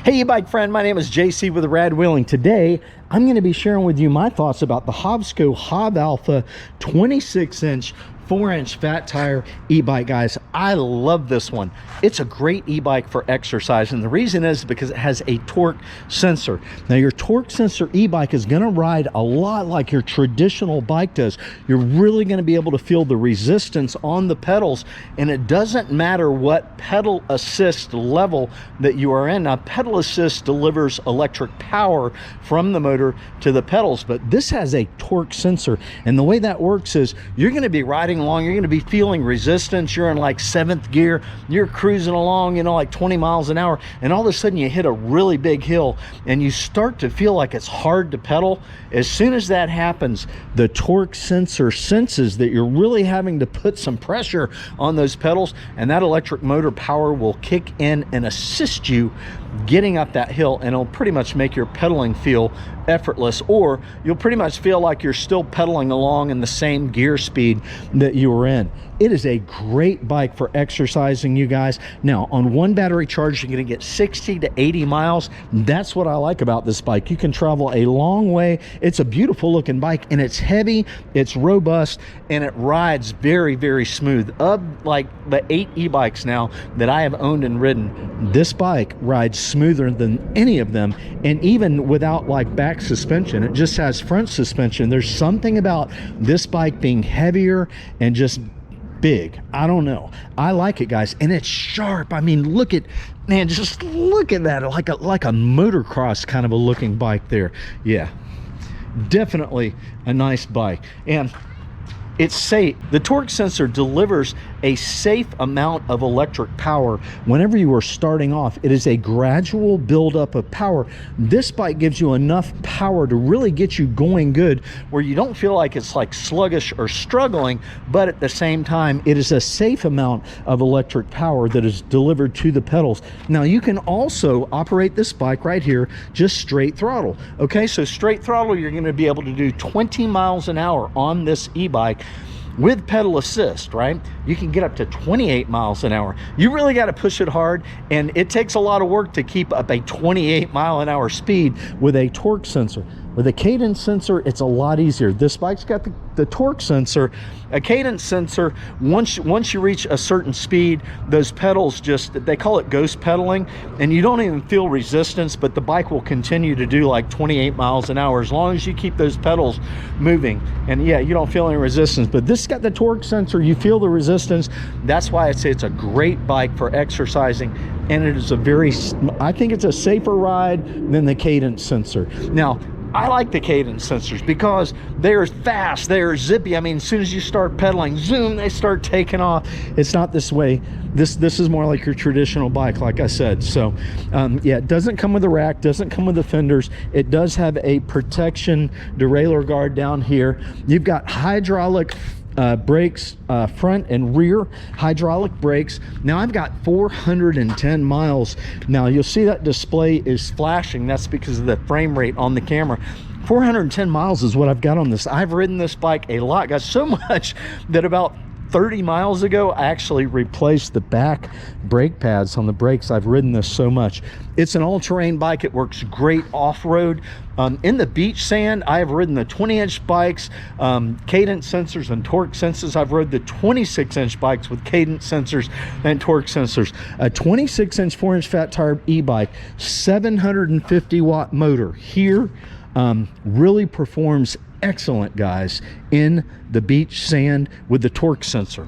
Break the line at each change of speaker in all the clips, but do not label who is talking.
Hey, e-bike friend, my name is JC with Rad Wheeling. Today, I'm going to be sharing with you my thoughts about the Hovsco HovAlpha 26-inch 4-inch fat tire e-bike. Guys, I love this one. It's a great e-bike for exercise, and the reason is because it has a torque sensor. Now, your torque sensor e-bike is going to ride a lot like your traditional bike does. You're really going to be able to feel the resistance on the pedals, and it doesn't matter what pedal assist level that you are in. Now, pedal assist delivers electric power from the motor to the pedals, but this has a torque sensor, and the way that works is you're going to be riding along, you're going to be feeling resistance. You're in like 7th gear, you're cruising along, you know, like 20 miles an hour, and all of a sudden you hit a really big hill and you start to feel like it's hard to pedal. As soon as that happens, the torque sensor senses that you're really having to put some pressure on those pedals, and that electric motor power will kick in and assist you getting up that hill, and it'll pretty much make your pedaling feel effortless, or you'll pretty much feel like you're still pedaling along in the same gear speed that you were in. It is a great bike for exercising, you guys. Now, on one battery charge, you're going to get 60 to 80 miles. That's what I like about this bike. You can travel a long way. It's a beautiful looking bike, and it's heavy, it's robust, and it rides very, very smooth. Of like the 8 e-bikes now that I have owned and ridden, this bike rides smoother than any of them, and even without like back suspension, it just has front suspension. There's something about this bike being heavier and just big. I don't know. I like it, guys, and it's sharp. I mean, look at, man, just look at that, like a motocross kind of a looking bike there. Yeah, definitely a nice bike, and it's safe. The torque sensor delivers a safe amount of electric power whenever you are starting off. It is a gradual buildup of power. This bike gives you enough power to really get you going good, where you don't feel like it's like sluggish or struggling, but at the same time, it is a safe amount of electric power that is delivered to the pedals. Now, you can also operate this bike right here, just straight throttle. Okay, so straight throttle, you're going to be able to do 20 miles an hour on this e-bike. With pedal assist, right, you can get up to 28 miles an hour. You really got to push it hard, and it takes a lot of work to keep up a 28 mile an hour speed with a torque sensor. With a cadence sensor, it's a lot easier. This bike's got the torque sensor. A cadence sensor, once you reach a certain speed, those pedals just, they call it ghost pedaling, and you don't even feel resistance, but the bike will continue to do like 28 miles an hour as long as you keep those pedals moving. And yeah, you don't feel any resistance, but this got the torque sensor, you feel the resistance. That's why I say it's a great bike for exercising, and it is a very, I think it's a safer ride than the cadence sensor. Now, I like the cadence sensors because they're fast, they're zippy. I mean, as soon as you start pedaling, zoom, they start taking off. It's not this way. This is more like your traditional bike, like I said. So yeah, it doesn't come with a rack, doesn't come with the fenders. It does have a protection derailleur guard down here. You've got hydraulic brakes, front and rear hydraulic brakes. Now, I've got 410 miles. Now, you'll see that display is flashing. That's because of the frame rate on the camera. 410 miles is what I've got on this. I've ridden this bike a lot, guys, so much that about 30 miles ago, I actually replaced the back brake pads on the brakes. I've ridden this so much. It's an all-terrain bike. It works great off-road. In the beach sand, I have ridden the 20-inch bikes, cadence sensors and torque sensors. I've rode the 26-inch bikes with cadence sensors and torque sensors. A 26-inch 4-inch fat tire e-bike, 750-watt motor here, really performs excellent, guys, in the beach sand with the torque sensor.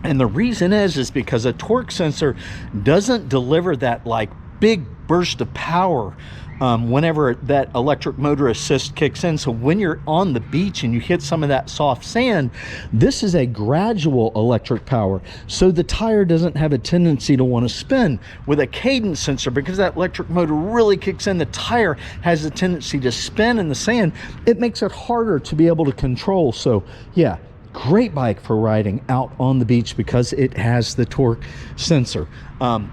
And the reason is because a torque sensor doesn't deliver that like big burst of power whenever that electric motor assist kicks in. So when you're on the beach and you hit some of that soft sand, this is a gradual electric power, so the tire doesn't have a tendency to want to spin. With a cadence sensor, because that electric motor really kicks in, the tire has a tendency to spin in the sand. It makes it harder to be able to control. So yeah, great bike for riding out on the beach because it has the torque sensor.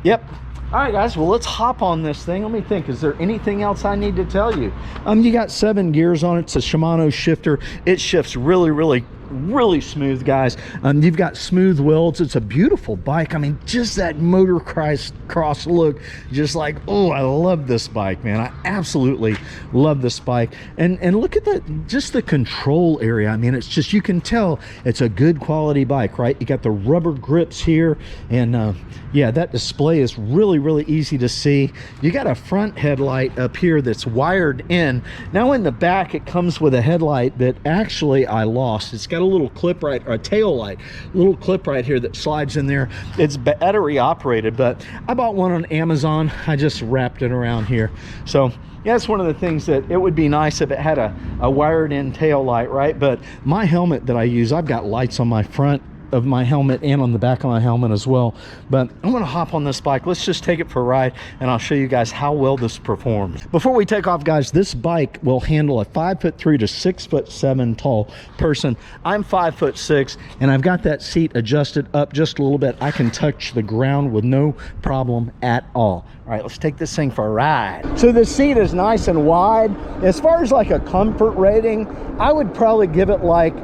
Yep. All right, guys, well, let's hop on this thing. Let me think, is there anything else I need to tell you? You got 7 gears on it. It's a Shimano shifter. It shifts really, really really smooth, guys. You've got smooth wheels. It's a beautiful bike. I mean, just that motocross look, just like, oh, I love this bike, man. I absolutely love this bike. And look at just the control area. I mean, it's just, you can tell it's a good quality bike, right? You got the rubber grips here, and yeah, that display is really, really easy to see. You got a front headlight up here that's wired in. Now in the back, it comes with a headlight that actually I lost. It's got a little clip right, or a tail light, little clip right here that slides in there. It's battery operated, but I bought one on Amazon. I just wrapped it around here. So yeah, it's one of the things that it would be nice if it had a wired in tail light, right? But my helmet that I use, I've got lights on my front of my helmet and on the back of my helmet as well. But I'm gonna hop on this bike. Let's just take it for a ride, and I'll show you guys how well this performs. Before we take off, guys, this bike will handle a 5'3" to 6'7" tall person. I'm 5'6", and I've got that seat adjusted up just a little bit. I can touch the ground with no problem at all. All right, let's take this thing for a ride. So the seat is nice and wide. As far as like a comfort rating, I would probably give it like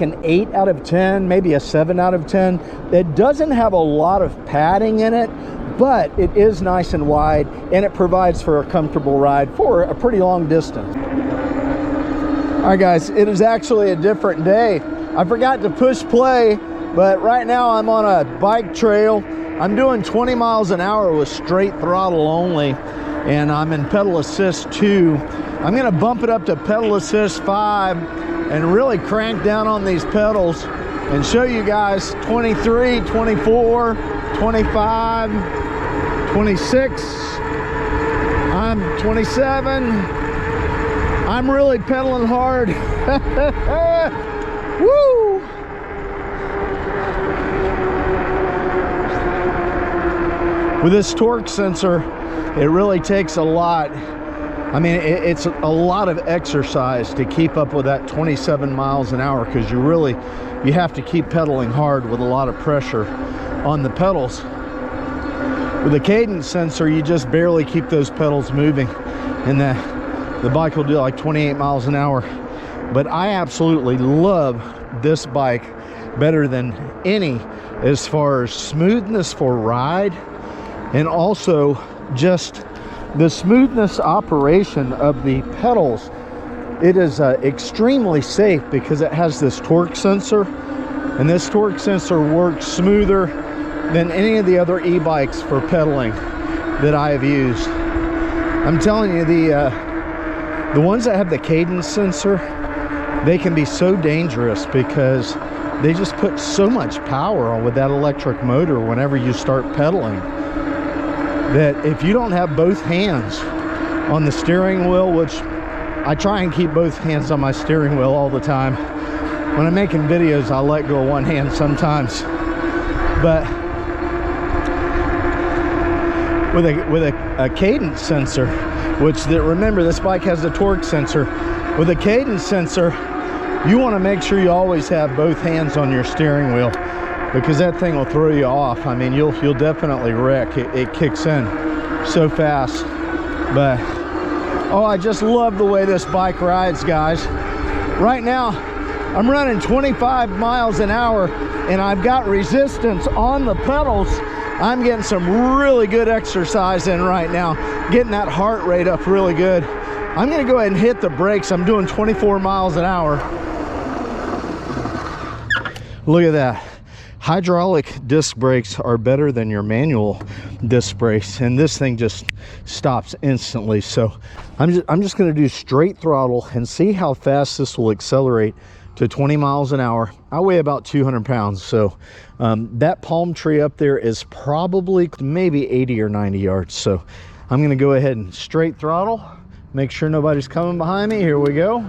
an 8 out of 10, maybe a 7 out of 10. It doesn't have a lot of padding in it, but it is nice and wide, and it provides for a comfortable ride for a pretty long distance. All right, guys, it is actually a different day. I forgot to push play, but right now I'm on a bike trail. I'm doing 20 miles an hour with straight throttle only, and I'm in pedal assist 2. I'm gonna bump it up to pedal assist 5 and really crank down on these pedals and show you guys 23, 24, 25, 26. I'm 27. I'm really pedaling hard. Woo! With this torque sensor, it really takes a lot. I mean, it's a lot of exercise to keep up with that 27 miles an hour, because you have to keep pedaling hard with a lot of pressure on the pedals. With the cadence sensor, you just barely keep those pedals moving, and the bike will do like 28 miles an hour. But I absolutely love this bike better than any as far as smoothness for ride, and also just the smoothness operation of the pedals. It is extremely safe because it has this torque sensor, and this torque sensor works smoother than any of the other e-bikes for pedaling that I have used. I'm telling you, the ones that have the cadence sensor, they can be so dangerous because they just put so much power on with that electric motor whenever you start pedaling, that if you don't have both hands on the steering wheel, which I try and keep both hands on my steering wheel all the time. When I'm making videos, I'll let go of one hand sometimes. But with a cadence sensor, remember, this bike has a torque sensor. With a cadence sensor, you want to make sure you always have both hands on your steering wheel, because that thing will throw you off. I mean, you'll definitely wreck. It kicks in so fast. But oh, I just love the way this bike rides, guys. Right now I'm running 25 miles an hour, and I've got resistance on the pedals. I'm getting some really good exercise in right now, getting that heart rate up really good. I'm gonna go ahead and hit the brakes. I'm doing 24 miles an hour. Look at that. Hydraulic disc brakes are better than your manual disc brakes, and this thing just stops instantly. So I'm just going to do straight throttle and see how fast this will accelerate to 20 miles an hour. I weigh about 200 pounds, so that palm tree up there is probably maybe 80 or 90 yards. So I'm going to go ahead and straight throttle, make sure nobody's coming behind me. Here we go.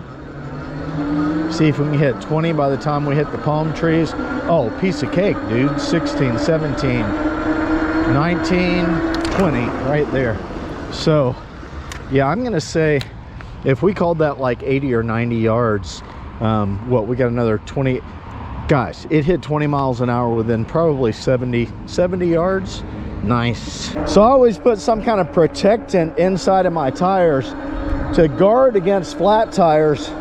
See if we can hit 20 by the time we hit the palm trees. Oh, piece of cake, dude. 16, 17, 19, 20 right there. So yeah, I'm gonna say if we called that like 80 or 90 yards, what, we got another 20. Guys, it hit 20 miles an hour within probably 70 yards. Nice. So I always put some kind of protectant inside of my tires to guard against flat tires.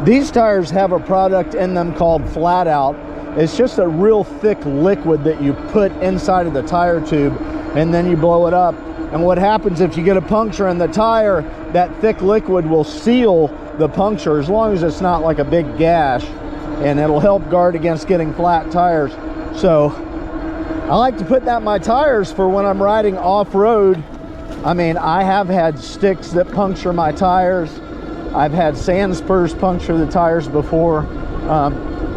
These tires have a product in them called Flat Out. It's just a real thick liquid that you put inside of the tire tube, and then you blow it up. And what happens if you get a puncture in the tire, that thick liquid will seal the puncture, as long as it's not like a big gash, and it'll help guard against getting flat tires. So I like to put that in my tires for when I'm riding off-road. I mean, I have had sticks that puncture my tires. I've had sand spurs puncture the tires before.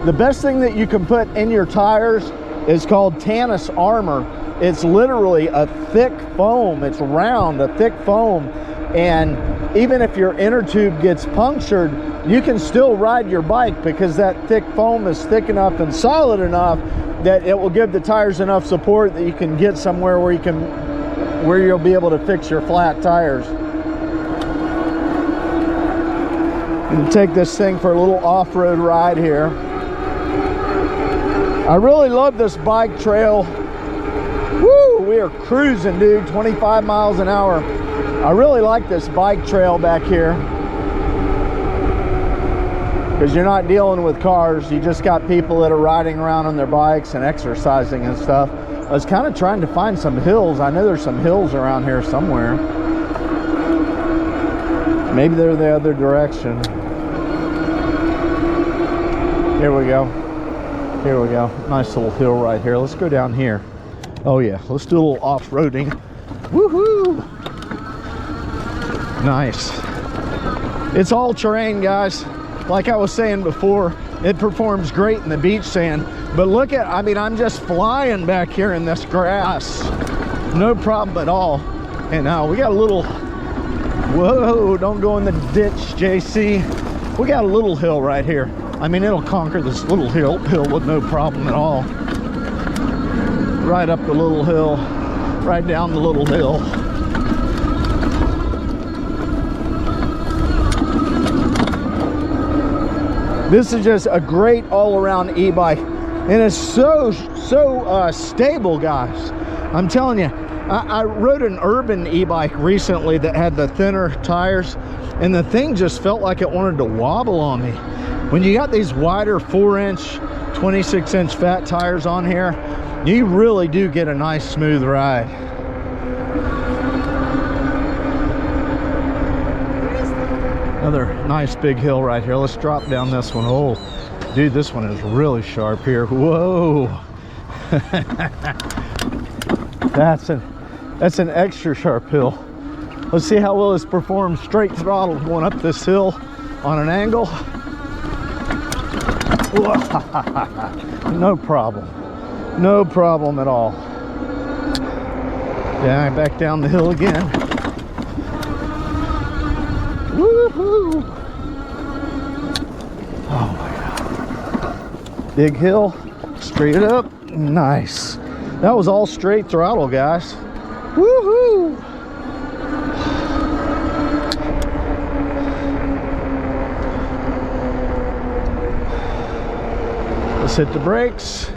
The best thing that you can put in your tires is called Tannis Armor. It's literally a thick foam. It's round, a thick foam. And even if your inner tube gets punctured, you can still ride your bike, because that thick foam is thick enough and solid enough that it will give the tires enough support that you can get somewhere where you'll be able to fix your flat tires. And take this thing for a little off-road ride here. I really love this bike trail. Woo, we are cruising, dude, 25 miles an hour. I really like this bike trail back here, because you're not dealing with cars. You just got people that are riding around on their bikes and exercising and stuff. I was kind of trying to find some hills. I know there's some hills around here somewhere. Maybe they're the other direction. Here we go. Here we go. Nice little hill right here. Let's go down here. Oh yeah, let's do a little off-roading. Woohoo! Nice. It's all terrain, guys. Like I was saying before, it performs great in the beach sand. But look at, I mean, I'm just flying back here in this grass. No problem at all. And now we got a little, whoa, don't go in the ditch, JC. We got a little hill right here. I mean, it'll conquer this little hill with no problem at all. Right up the little hill, right down the little hill. This is just a great all-around e-bike, and it's so stable, guys. I'm telling you, I rode an urban e-bike recently that had the thinner tires, and the thing just felt like it wanted to wobble on me. When you got these wider 4-inch, 26-inch fat tires on here, you really do get a nice smooth ride. Another nice big hill right here. Let's drop down this one. Oh, dude, this one is really sharp here. Whoa. That's an extra sharp hill. Let's see how well this performs straight throttle going up this hill on an angle. No problem. No problem at all. Yeah, back down the hill again. Woohoo! Oh my God. Big hill, straight up, nice. That was all straight throttle, guys. Woohoo! Let's hit the brakes.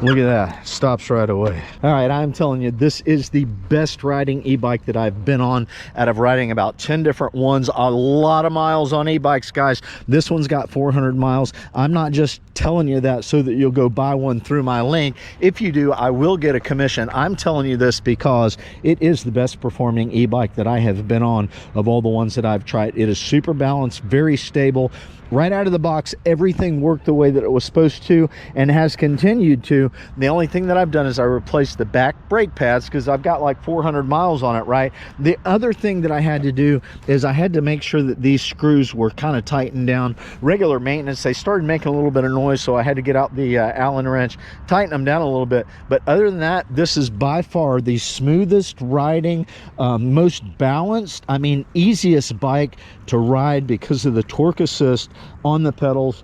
Look at that, stops right away. All right, I'm telling you, this is the best riding e-bike that I've been on out of riding about 10 different ones. A lot of miles on e-bikes, guys. This one's got 400 miles. I'm not just telling you that so that you'll go buy one through my link. If you do, I will get a commission. I'm telling you this because it is the best performing e-bike that I have been on of all the ones that I've tried. It is super balanced, very stable. Right out of the box, everything worked the way that it was supposed to and has continued to. The only thing that I've done is I replaced the back brake pads because I've got like 400 miles on it, right? The other thing that I had to do is I had to make sure that these screws were kind of tightened down. Regular maintenance, they started making a little bit of noise, so I had to get out the Allen wrench, tighten them down a little bit. But other than that, this is by far the smoothest riding, most balanced, I mean, easiest bike to ride because of the torque assist on the pedals.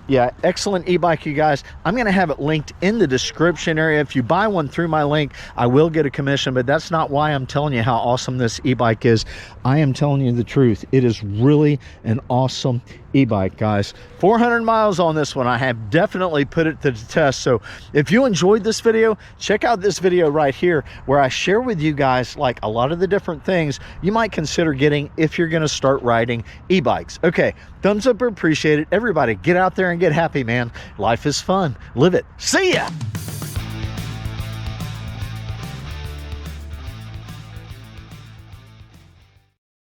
Yeah, excellent e-bike, you guys. I'm going to have it linked in in the description area. If you buy one through my link, I will get a commission, but that's not why I'm telling you how awesome this e-bike is. I am telling you the truth. It is really an awesome e-bike, guys. 400 miles on this one. I have definitely put it to the test. So if you enjoyed this video, check out this video right here where I share with you guys like a lot of the different things you might consider getting if you're going to start riding e-bikes. Okay, thumbs up, appreciate it. Everybody get out there and get happy, man. Life is fun. Live it. See ya.